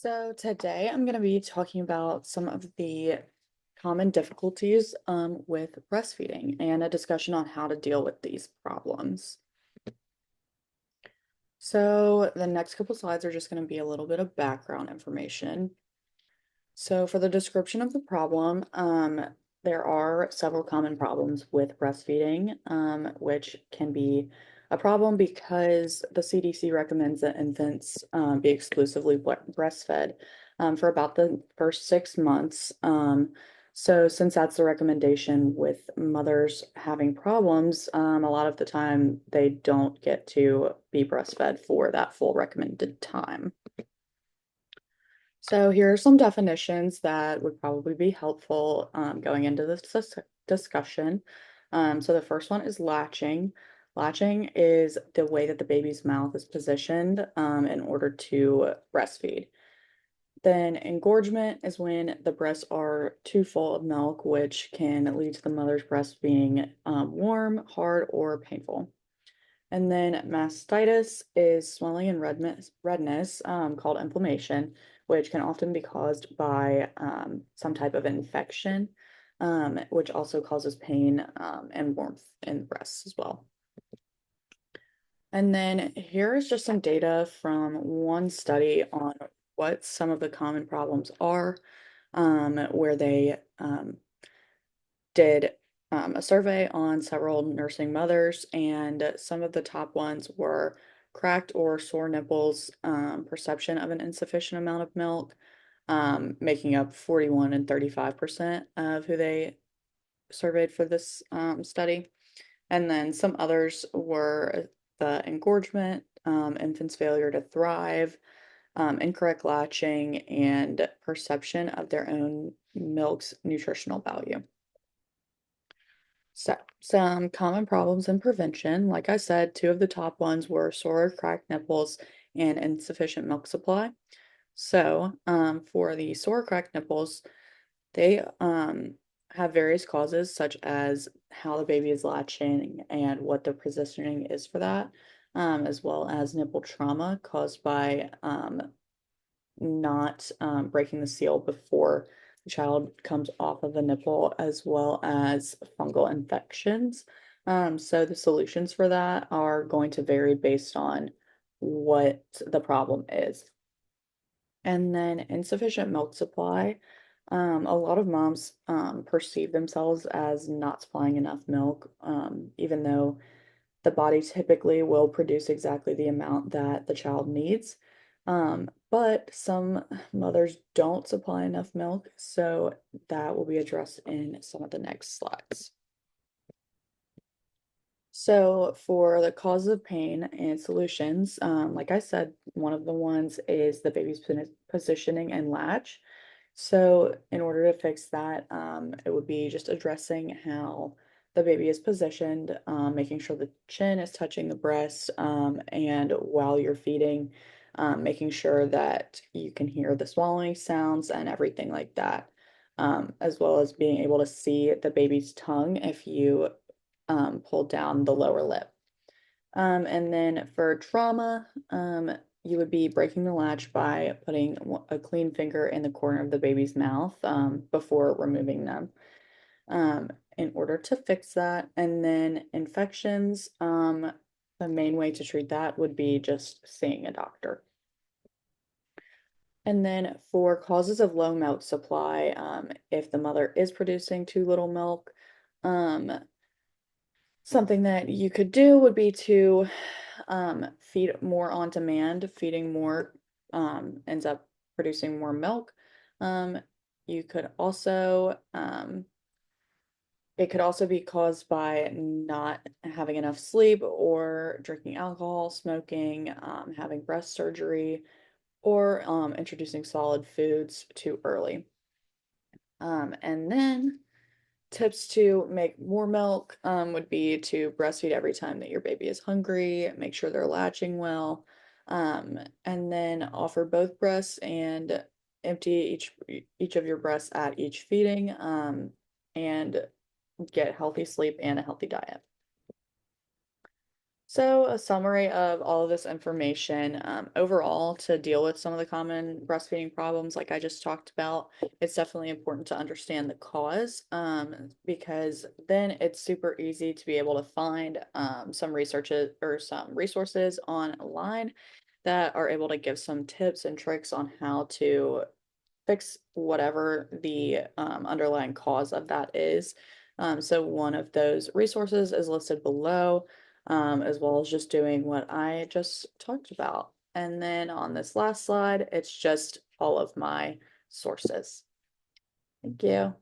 So today I'm going to be talking about some of the common difficulties with breastfeeding and a discussion on how to deal with these problems. So the next couple slides are just going to be a little bit of background information. So for the description of the problem, there are several common problems with breastfeeding, which can be a problem because the CDC recommends that infants be exclusively breastfed for about the first 6 months. So since that's the recommendation with mothers having problems, a lot of the time they don't get to be breastfed for that full recommended time. So here are some definitions that would probably be helpful going into this discussion. So the first one is latching. Latching is the way that the baby's mouth is positioned in order to breastfeed. Then engorgement is when the breasts are too full of milk, which can lead to the mother's breast being warm, hard, or painful. And then mastitis is swelling and redness called inflammation, which can often be caused by some type of infection, which also causes pain and warmth in the breasts as well. And then here is just some data from one study on what some of the common problems are, where they did a survey on several nursing mothers, and some of the top ones were cracked or sore nipples, perception of an insufficient amount of milk, making up 41 and 35% of who they surveyed for this study. And then some others were the engorgement, infants' failure to thrive, incorrect latching, and perception of their own milk's nutritional value. So, some common problems in prevention. Like I said, two of the top ones were sore or cracked nipples and insufficient milk supply. So, for the sore or cracked nipples, they have various causes, such as how the baby is latching and what the positioning is for that, as well as nipple trauma caused by not breaking the seal before the child comes off of the nipple, as well as fungal infections. So the solutions for that are going to vary based on what the problem is. And then insufficient milk supply. A lot of moms perceive themselves as not supplying enough milk, even though the body typically will produce exactly the amount that the child needs. But some mothers don't supply enough milk, so that will be addressed in some of the next slides. So for the causes of pain and solutions, like I said, one of the ones is the baby's positioning and latch. So in order to fix that, it would be just addressing how the baby is positioned, making sure the chin is touching the breast, and while you're feeding, making sure that you can hear the swallowing sounds and everything like that, as well as being able to see the baby's tongue if you pull down the lower lip. And then for trauma, you would be breaking the latch by putting a clean finger in the corner of the baby's mouth before removing them in order to fix that. And then infections, the main way to treat that would be just seeing a doctor. And then for causes of low milk supply, if the mother is producing too little milk, um, something that you could do would be to feed more on demand. Feeding more ends up producing more milk. Um, you could also, it could also be caused by not having enough sleep or drinking alcohol, smoking, having breast surgery, or introducing solid foods too early. And then tips to make more milk would be to breastfeed every time that your baby is hungry, make sure they're latching well, and then offer both breasts and empty each of your breasts at each feeding, and get healthy sleep and a healthy diet. So, a summary of all of this information, overall, to deal with some of the common breastfeeding problems, like I just talked about, it's definitely important to understand the cause, because then it's super easy to be able to find some researches or some resources online that are able to give some tips and tricks on how to fix whatever the underlying cause of that is. So one of those resources is listed below, as well as just doing what I just talked about. And then on this last slide, it's just all of my sources. Thank you.